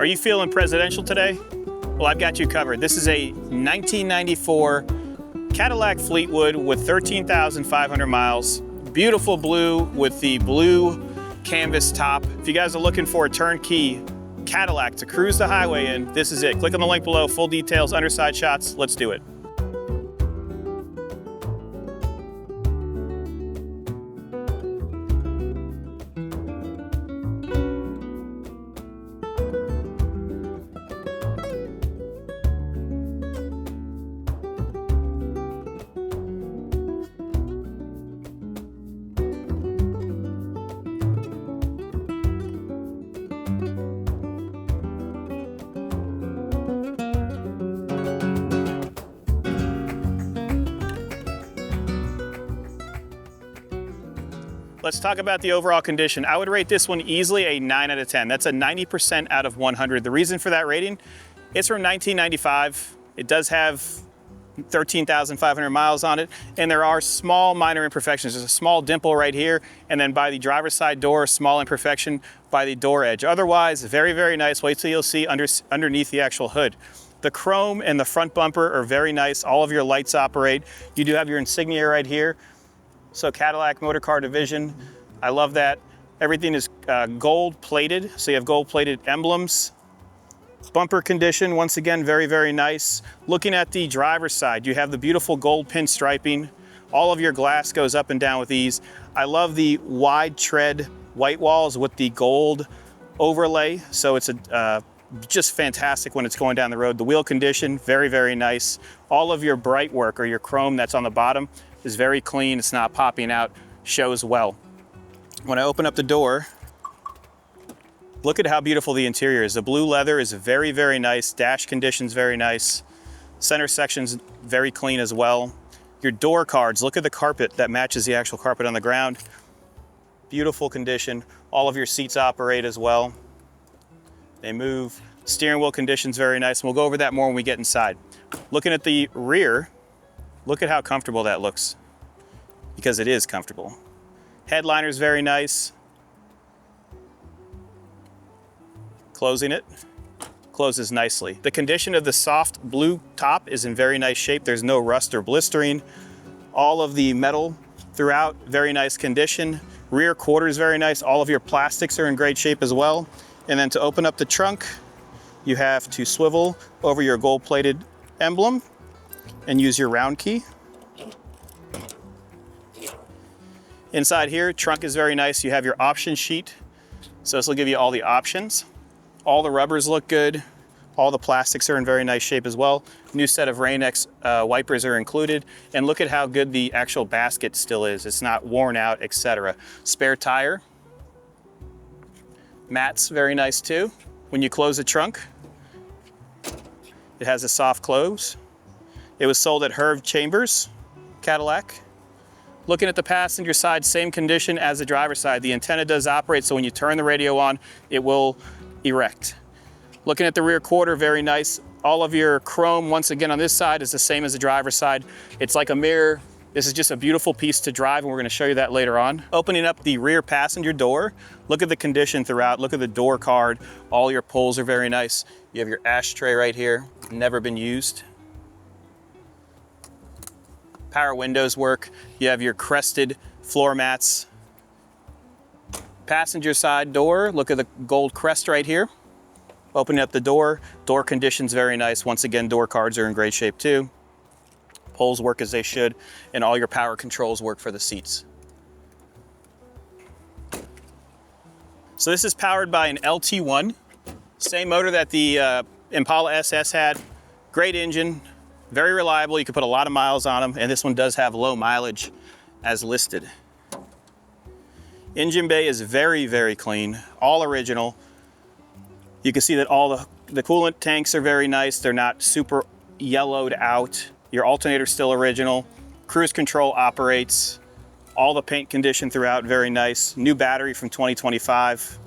Are you feeling presidential today? Well, I've got you covered. This is a 1994 Cadillac Fleetwood with 13,500 miles. Beautiful blue with the blue canvas top. If you guys are looking for a turnkey Cadillac to cruise the highway in, this is it. Click on the link below, full details, underside shots. Let's do it. Let's talk about the overall condition. I would rate this one easily a 9 out of 10. That's a 90% out of 100. The reason for that rating, it's from 1995. It does have 13,500 miles on it, and there are small minor imperfections. There's a small dimple right here, and then by the driver's side door, a small imperfection by the door edge. Otherwise, very, very nice. Wait till you'll see underneath the actual hood. The chrome and the front bumper are very nice. All of your lights operate. You do have your insignia right here. So Cadillac Motor Car Division, I love that. Everything is gold plated, so you have gold plated emblems. Bumper condition, once again, very, very nice. Looking at the driver's side, you have the beautiful gold pin striping. All of your glass goes up and down with ease. I love the wide tread white walls with the gold overlay, so it's just fantastic when it's going down the road. The wheel condition, very, very nice. All of your bright work or your chrome that's on the bottom is very clean. It's not popping out, shows well. When I open up the door, look at how beautiful the interior is. The blue leather is very, very nice. Dash condition's very nice. Center section's very clean as well. Your door cards, look at the carpet that matches the actual carpet on the ground. Beautiful condition. All of your seats operate as well. They move. Steering wheel condition's very nice, and we'll go over that more when we get inside. Looking at the rear, look at how comfortable that looks, because it is comfortable. Headliner's very nice. Closing it, closes nicely. The condition of the soft blue top is in very nice shape. There's no rust or blistering. All of the metal throughout, very nice condition. Rear quarter is very nice. All of your plastics are in great shape as well. And then to open up the trunk, you have to swivel over your gold-plated emblem and use your round key. Inside here, trunk is very nice. You have your option sheet. So this will give you all the options. All the rubbers look good. All the plastics are in very nice shape as well. New set of Rain-X wipers are included. And look at how good the actual basket still is. It's not worn out, etc. Spare tire. Mats, very nice too. When you close the trunk, it has a soft close. It was sold at Herb Chambers, Cadillac. Looking at the passenger side, same condition as the driver's side. The antenna does operate, so when you turn the radio on, it will erect. Looking at the rear quarter, very nice. All of your chrome, once again, on this side is the same as the driver's side. It's like a mirror. This is just a beautiful piece to drive, and we're gonna show you that later on. Opening up the rear passenger door, look at the condition throughout. Look at the door card. All your pulls are very nice. You have your ashtray right here, never been used. Power windows work. You have your crested floor mats. Passenger side door, look at the gold crest right here. Opening up the door condition's very nice. Once again, door cards are in great shape too. Pulls work as they should, and all your power controls work for the seats. So this is powered by an LT1, same motor that the Impala SS had. Great engine, very reliable. You can put a lot of miles on them, and this one does have low mileage as listed. Engine bay is very, very clean, all original. You can see that all the coolant tanks are very nice. They're not super yellowed out. Your alternator's still original. Cruise control operates. All the paint condition throughout, very nice. New battery from 2025.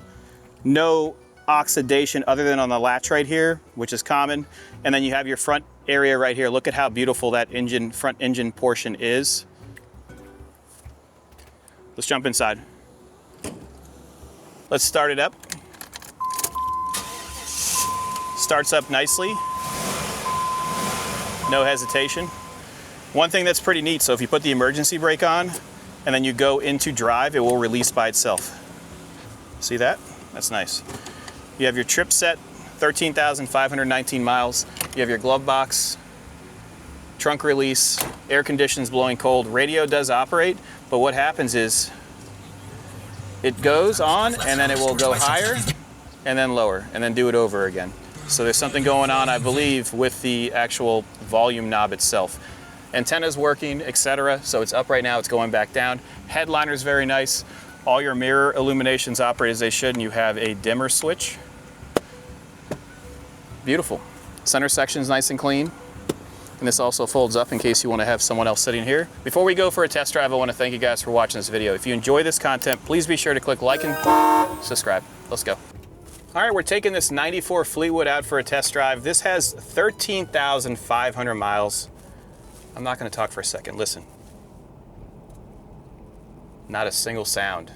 No oxidation other than on the latch right here, which is common. And then you have your front area right here. Look at how beautiful that front engine portion is. Let's jump inside. Let's start it up. Starts up nicely. No hesitation. One thing that's pretty neat, so if you put the emergency brake on and then you go into drive, it will release by itself. See that? That's nice. You have your trip set, 13,519 miles. You have your glove box, trunk release, air conditions blowing cold. Radio does operate, but what happens is it goes on and then it will go higher and then lower and then do it over again. So there's something going on, I believe, with the actual volume knob itself. Antenna's working, etc. So it's up right now, it's going back down. Headliner's very nice. All your mirror illuminations operate as they should, and you have a dimmer switch. Beautiful. Center section's nice and clean. And this also folds up in case you want to have someone else sitting here. Before we go for a test drive, I want to thank you guys for watching this video. If you enjoy this content, please be sure to click like and subscribe. Let's go. All right, we're taking this 94 Fleetwood out for a test drive. This has 13,500 miles. I'm not going to talk for a second. Listen. Not a single sound.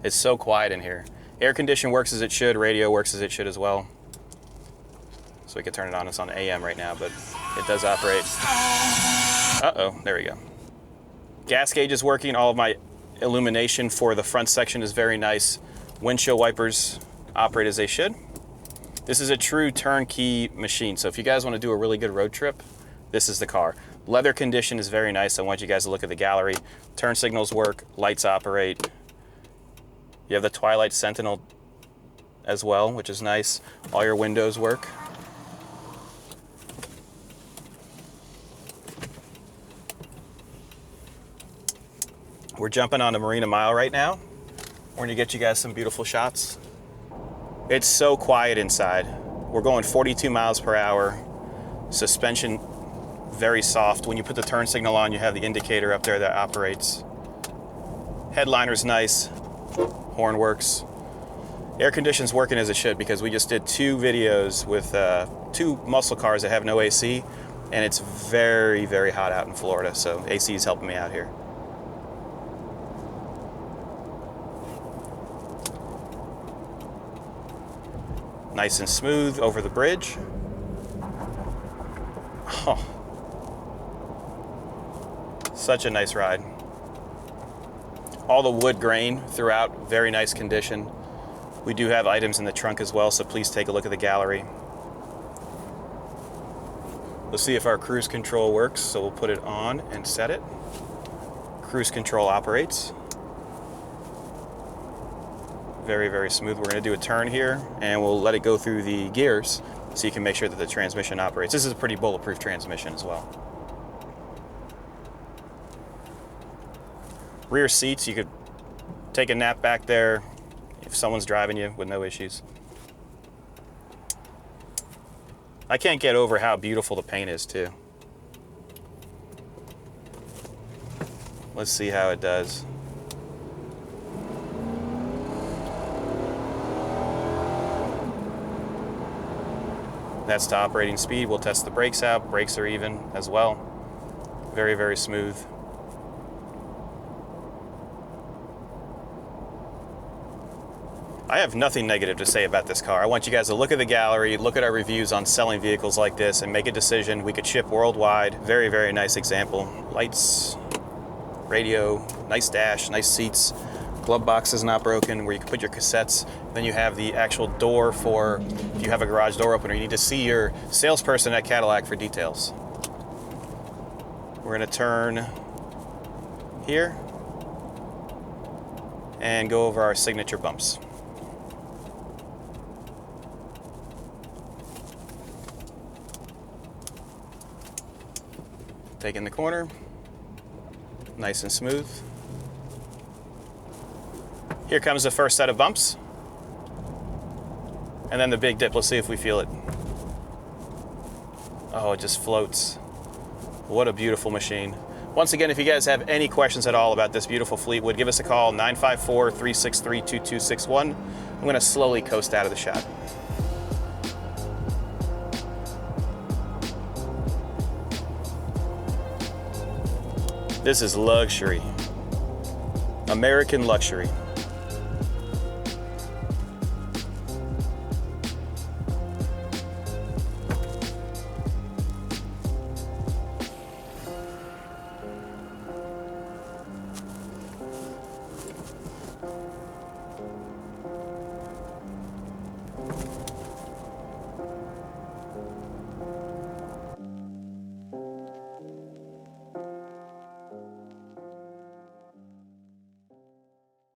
It's so quiet in here. Air condition works as it should. Radio works as it should as well. So we can turn it on. It's on AM right now, but it does operate. Uh-oh, there we go. Gas gauge is working. All of my illumination for the front section is very nice. Windshield wipers operate as they should. This is a true turnkey machine. So if you guys want to do a really good road trip, this is the car. Leather condition is very nice. I want you guys to look at the gallery. Turn signals work, lights operate. You have the Twilight Sentinel as well, which is nice. All your windows work. We're jumping on a Marina Mile right now. We're gonna get you guys some beautiful shots. It's so quiet inside. We're going 42 miles per hour. Suspension very soft. When you put the turn signal on, you have the indicator up there that operates. Headliner's nice. Horn works. Air conditioning's working as it should, because we just did 2 videos with 2 muscle cars that have no AC, and it's very, very hot out in Florida, so AC is helping me out here. Nice and smooth over the bridge. Oh. Such a nice ride. All the wood grain throughout, very nice condition. We do have items in the trunk as well, so please take a look at the gallery. Let's see if our cruise control works, so we'll put it on and set it. Cruise control operates. Very, very smooth. We're going to do a turn here, and we'll let it go through the gears so you can make sure that the transmission operates. This is a pretty bulletproof transmission as well. Rear seats, you could take a nap back there if someone's driving you with no issues. I can't get over how beautiful the paint is too. Let's see how it does. That's to operating speed. We'll test the brakes out. Brakes are even as well. Very, very smooth. I have nothing negative to say about this car. I want you guys to look at the gallery, look at our reviews on selling vehicles like this, and make a decision. We could ship worldwide. Very, very nice example. Lights, radio, nice dash, nice seats. Glove box is not broken, where you can put your cassettes. Then you have the actual door for if you have a garage door opener. You need to see your salesperson at Cadillac for details. We're gonna turn here and go over our signature bumps. Taking the corner, nice and smooth. Here comes the first set of bumps. And then the big dip. Let's see if we feel it. Oh, it just floats. What a beautiful machine. Once again, if you guys have any questions at all about this beautiful Fleetwood, give us a call, 954-363-2261. I'm going to slowly coast out of the shot. This is luxury. American luxury.